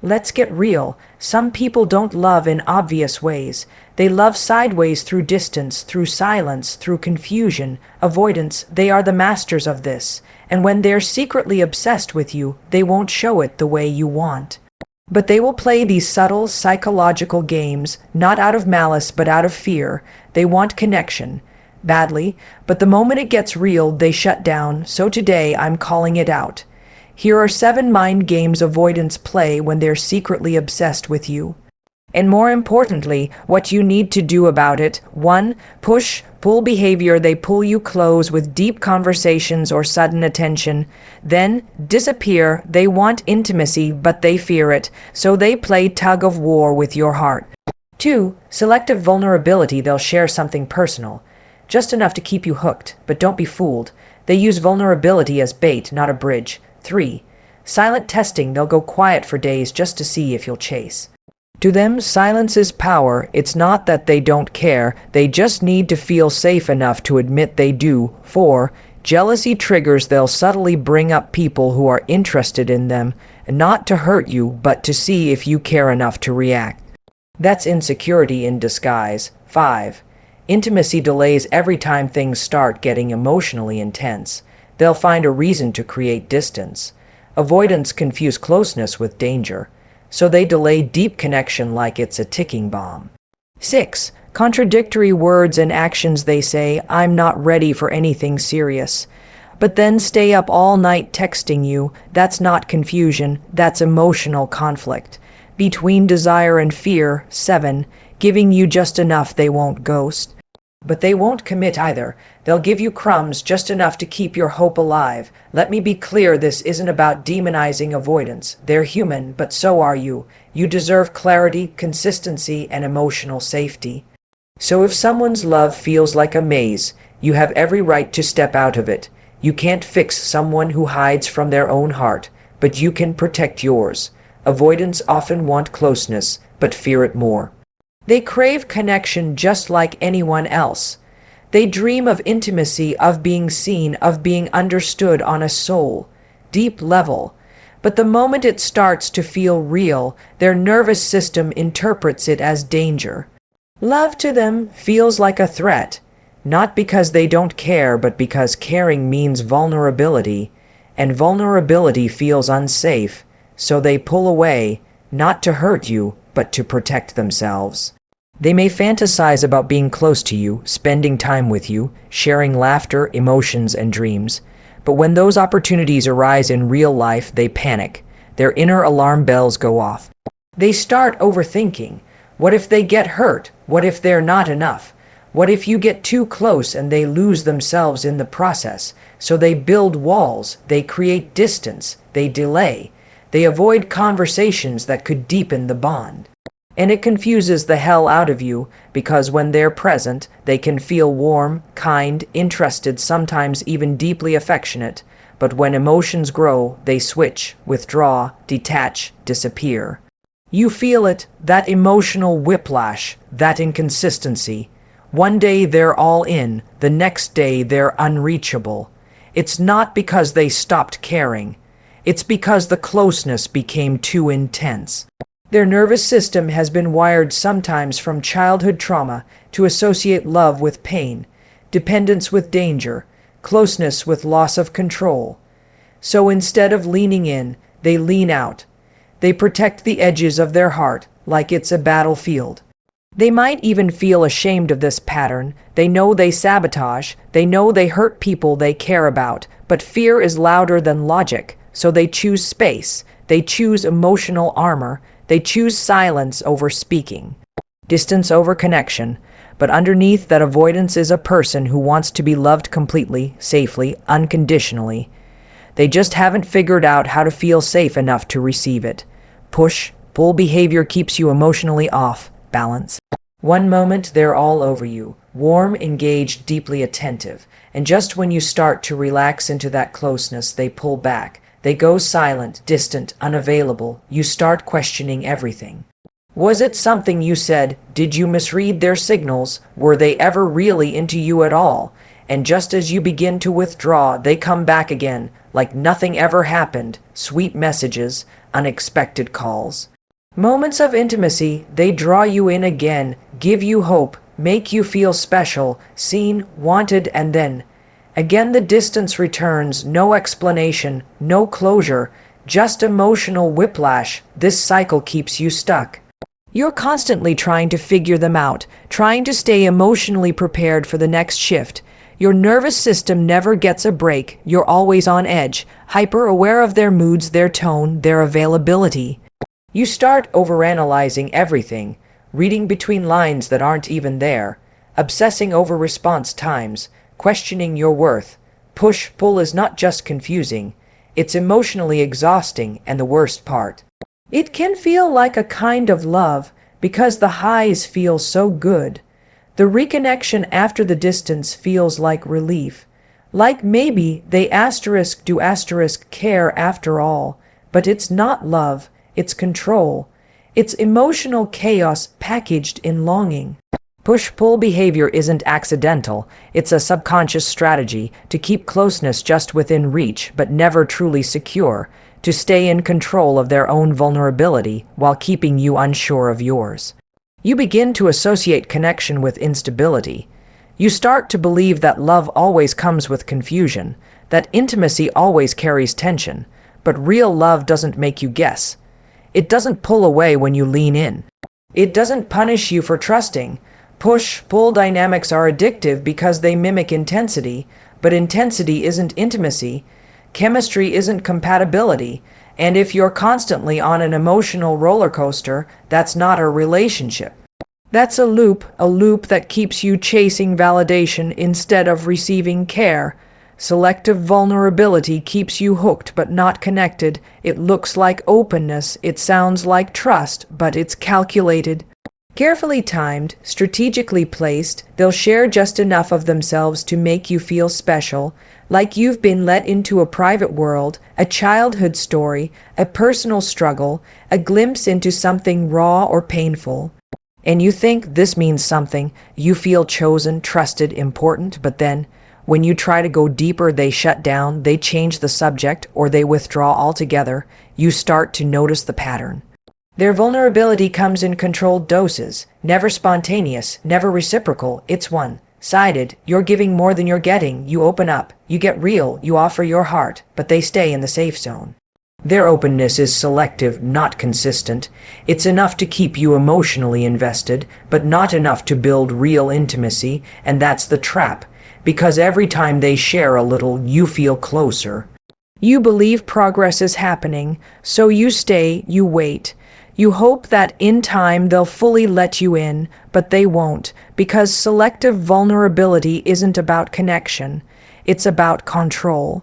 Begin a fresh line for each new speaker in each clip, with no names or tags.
Let's get real. Some people don't love in obvious ways. They love sideways through distance, through silence, through confusion, avoidance. They are the masters of this. And when they're secretly obsessed with you, they won't show it the way you want. But they will play these subtle psychological games, not out of malice but out of fear. They want connection badly, but the moment it gets real, they shut down. So today I'm calling it out. Here are 7 mind games avoidants play when they're secretly obsessed with you. And more importantly, what you need to do about it. 1. Push-pull behavior. They pull you close with deep conversations or sudden attention. Then disappear. They want intimacy, but they fear it, so they play tug-of-war with your heart. 2. Selective vulnerability. They'll share something personal, just enough to keep you hooked, but don't be fooled. They use vulnerability as bait, not a bridge. 3. Silent testing. They'll go quiet for days just to see if you'll chase. To them, silence is power. It's not that they don't care. They just need to feel safe enough to admit they do. 4. Jealousy triggers. They'll subtly bring up people who are interested in them, not to hurt you, but to see if you care enough to react. That's insecurity in disguise. 5. Intimacy delays. Every time things start getting emotionally intense, they'll find a reason to create distance. Avoidants confuse closeness with danger, so they delay deep connection like it's a ticking bomb. 6. Contradictory words and actions. They say, "I'm not ready for anything serious," but then stay up all night texting you. That's not confusion, that's emotional conflict between desire and fear. 7. Giving you just enough. They won't ghost, but they won't commit either. They'll give you crumbs, just enough to keep your hope alive. Let me be clear, this isn't about demonizing avoidance. They're human, but so are you. You deserve clarity, consistency, and emotional safety. So if someone's love feels like a maze, you have every right to step out of it. You can't fix someone who hides from their own heart, but you can protect yours. Avoidants often want closeness, but fear it more. They crave connection just like anyone else. They dream of intimacy, of being seen, of being understood on a soul, deep level. But the moment it starts to feel real, their nervous system interprets it as danger. Love to them feels like a threat, not because they don't care, but because caring means vulnerability, and vulnerability feels unsafe, so they pull away, not to hurt you, but to protect themselves. They may fantasize about being close to you, spending time with you, sharing laughter, emotions, and dreams. But when those opportunities arise in real life, they panic. Their inner alarm bells go off. They start overthinking. What if they get hurt? What if they're not enough? What if you get too close and they lose themselves in the process? So they build walls, they create distance, they delay. They avoid conversations that could deepen the bond. And it confuses the hell out of you, because when they're present, they can feel warm, kind, interested, sometimes even deeply affectionate. But when emotions grow, they switch, withdraw, detach, disappear. You feel it, that emotional whiplash, that inconsistency. One day they're all in, the next day they're unreachable. It's not because they stopped caring. It's because the closeness became too intense. Their nervous system has been wired sometimes from childhood trauma to associate love with pain, dependence with danger, closeness with loss of control. So instead of leaning in, they lean out. They protect the edges of their heart like it's a battlefield. They might even feel ashamed of this pattern. They know they sabotage. They know they hurt people they care about. But fear is louder than logic, so they choose space. They choose emotional armor. They choose silence over speaking, distance over connection. But underneath that avoidance is a person who wants to be loved completely, safely, unconditionally. They just haven't figured out how to feel safe enough to receive it. Push-pull behavior keeps you emotionally off balance. One moment they're all over you, warm, engaged, deeply attentive. And just when you start to relax into that closeness, they pull back. They go silent, distant, unavailable. You start questioning everything. Was it something you said? Did you misread their signals? Were they ever really into you at all? And just as you begin to withdraw, they come back again, like nothing ever happened. Sweet messages, unexpected calls. Moments of intimacy, they draw you in again, give you hope, make you feel special, seen, wanted, and then again the distance returns, no explanation, no closure, just emotional whiplash. This cycle keeps you stuck. You're constantly trying to figure them out, trying to stay emotionally prepared for the next shift. Your nervous system never gets a break. You're always on edge, hyper aware of their moods, their tone, their availability. You start overanalyzing everything, reading between lines that aren't even there, obsessing over response times, questioning your worth. Push-pull is not just confusing, it's emotionally exhausting, and the worst part, it can feel like a kind of love because the highs feel so good. The reconnection after the distance feels like relief, like maybe they do care after all, but it's not love, it's control. It's emotional chaos packaged in longing. Push-pull behavior isn't accidental, it's a subconscious strategy to keep closeness just within reach but never truly secure, to stay in control of their own vulnerability while keeping you unsure of yours. You begin to associate connection with instability. You start to believe that love always comes with confusion, that intimacy always carries tension, but real love doesn't make you guess. It doesn't pull away when you lean in. It doesn't punish you for trusting. Push-pull dynamics are addictive because they mimic intensity, but intensity isn't intimacy. Chemistry isn't compatibility, and if you're constantly on an emotional roller coaster, that's not a relationship. That's a loop that keeps you chasing validation instead of receiving care. Selective vulnerability keeps you hooked but not connected. It looks like openness, it sounds like trust, but it's calculated. Carefully timed, strategically placed, they'll share just enough of themselves to make you feel special, like you've been let into a private world, a childhood story, a personal struggle, a glimpse into something raw or painful. And you think this means something, you feel chosen, trusted, important, but then, when you try to go deeper, they shut down, they change the subject, or they withdraw altogether. You start to notice the pattern. Their vulnerability comes in controlled doses, never spontaneous, never reciprocal. It's one-sided. You're giving more than you're getting. You open up, you get real, you offer your heart, but they stay in the safe zone. Their openness is selective, not consistent. It's enough to keep you emotionally invested, but not enough to build real intimacy, and that's the trap. Because every time they share a little, you feel closer. You believe progress is happening, so you stay, you wait. You hope that in time they'll fully let you in, but they won't, because selective vulnerability isn't about connection. It's about control.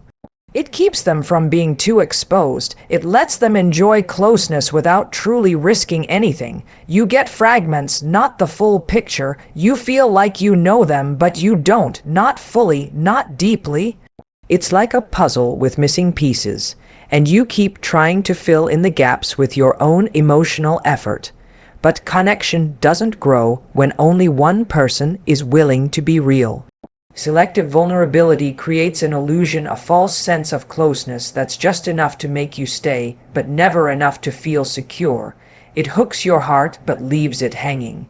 It keeps them from being too exposed. It lets them enjoy closeness without truly risking anything. You get fragments, not the full picture. You feel like you know them, but you don't. Not fully, not deeply. It's like a puzzle with missing pieces, and you keep trying to fill in the gaps with your own emotional effort. But connection doesn't grow when only one person is willing to be real. Selective vulnerability creates an illusion, a false sense of closeness that's just enough to make you stay, but never enough to feel secure. It hooks your heart but leaves it hanging.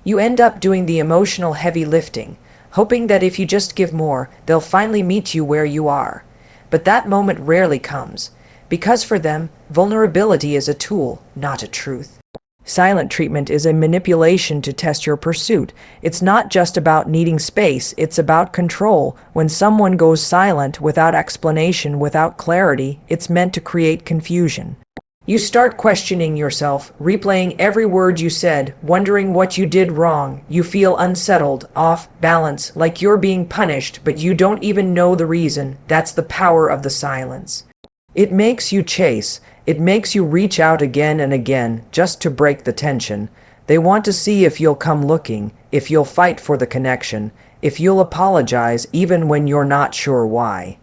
You end up doing the emotional heavy lifting, hoping that if you just give more, they'll finally meet you where you are. But that moment rarely comes, because for them, vulnerability is a tool, not a truth. Silent treatment is a manipulation to test your pursuit. It's not just about needing space, it's about control. When someone goes silent without explanation, without clarity, it's meant to create confusion. You start questioning yourself, replaying every word you said, wondering what you did wrong. You feel unsettled, off balance, like you're being punished, but you don't even know the reason. That's the power of the silence. It makes you chase. It makes you reach out again and again, just to break the tension. They want to see if you'll come looking, if you'll fight for the connection, if you'll apologize even when you're not sure why.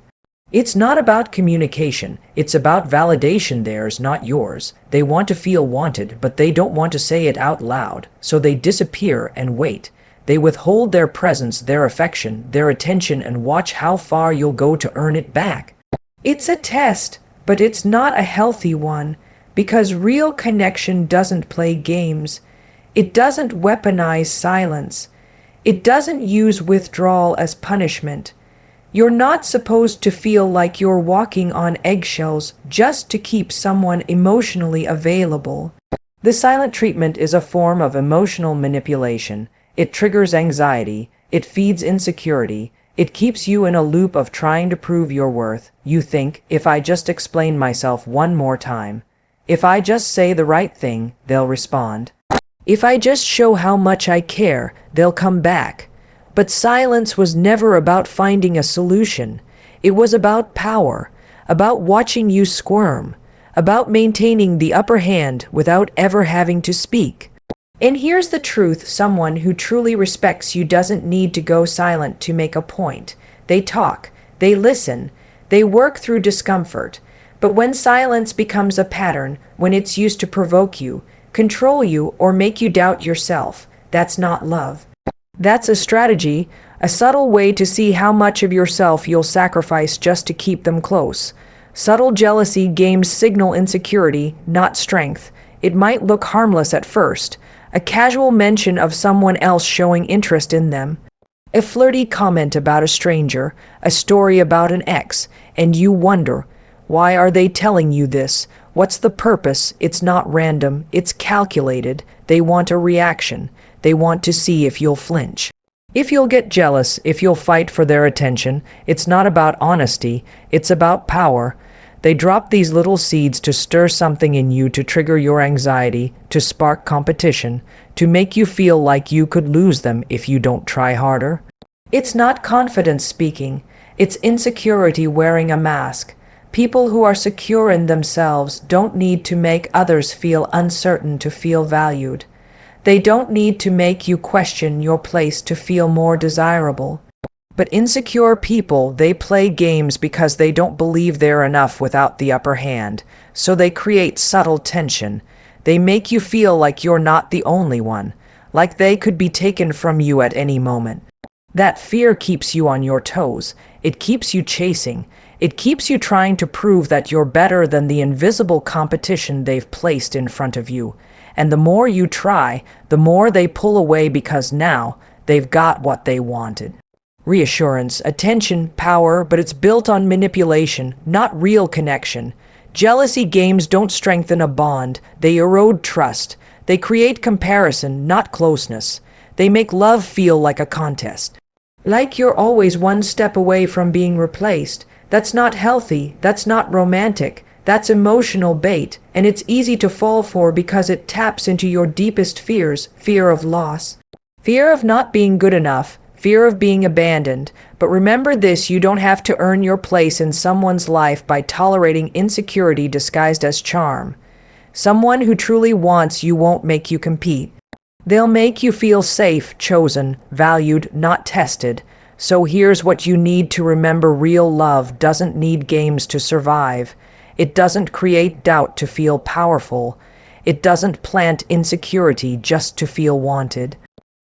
It's not about communication, it's about validation, theirs, not yours. They want to feel wanted, but they don't want to say it out loud, so they disappear and wait. They withhold their presence, their affection, their attention, and watch how far you'll go to earn it back. It's a test, but it's not a healthy one, because real connection doesn't play games. It doesn't weaponize silence. It doesn't use withdrawal as punishment. You're not supposed to feel like you're walking on eggshells just to keep someone emotionally available. The silent treatment is a form of emotional manipulation. It triggers anxiety. It feeds insecurity. It keeps you in a loop of trying to prove your worth. You think, if I just explain myself one more time, if I just say the right thing, they'll respond. If I just show how much I care, they'll come back. But silence was never about finding a solution. It was about power, about watching you squirm, about maintaining the upper hand without ever having to speak. And here's the truth: someone who truly respects you doesn't need to go silent to make a point. They talk, they listen, they work through discomfort. But when silence becomes a pattern, when it's used to provoke you, control you, or make you doubt yourself, that's not love. That's a strategy, a subtle way to see how much of yourself you'll sacrifice just to keep them close. Subtle jealousy games signal insecurity, not strength. It might look harmless at first, a casual mention of someone else showing interest in them, a flirty comment about a stranger, a story about an ex, and you wonder, why are they telling you this? What's the purpose? It's not random, it's calculated. They want a reaction. They want to see if you'll flinch, if you'll get jealous, if you'll fight for their attention. It's not about honesty, it's about power. They drop these little seeds to stir something in you, to trigger your anxiety, to spark competition, to make you feel like you could lose them if you don't try harder. It's not confidence speaking, it's insecurity wearing a mask. People who are secure in themselves don't need to make others feel uncertain to feel valued. They don't need to make you question your place to feel more desirable. But insecure people, they play games because they don't believe they're enough without the upper hand. So they create subtle tension. They make you feel like you're not the only one, like they could be taken from you at any moment. That fear keeps you on your toes. It keeps you chasing. It keeps you trying to prove that you're better than the invisible competition they've placed in front of you. And the more you try, the more they pull away, because now they've got what they wanted. Reassurance, attention, power, but it's built on manipulation, not real connection. Jealousy games don't strengthen a bond, they erode trust. They create comparison, not closeness. They make love feel like a contest, like you're always one step away from being replaced. That's not healthy, that's not romantic. That's emotional bait, and it's easy to fall for because it taps into your deepest fears: fear of loss, fear of not being good enough, fear of being abandoned. But remember this: you don't have to earn your place in someone's life by tolerating insecurity disguised as charm. Someone who truly wants you won't make you compete. They'll make you feel safe, chosen, valued, not tested. So here's what you need to remember: real love doesn't need games to survive. It doesn't create doubt to feel powerful. It doesn't plant insecurity just to feel wanted.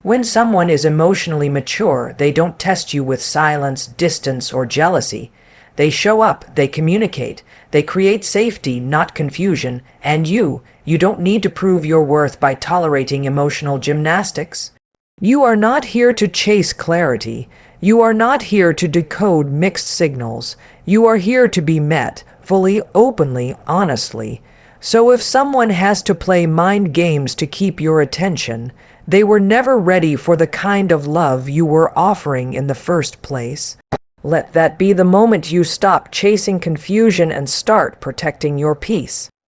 When someone is emotionally mature, they don't test you with silence, distance, or jealousy. They show up, they communicate, they create safety, not confusion. And you don't need to prove your worth by tolerating emotional gymnastics. You are not here to chase clarity. You are not here to decode mixed signals. You are here to be met, fully, openly, honestly. So if someone has to play mind games to keep your attention, they were never ready for the kind of love you were offering in the first place. Let that be the moment you stop chasing confusion and start protecting your peace.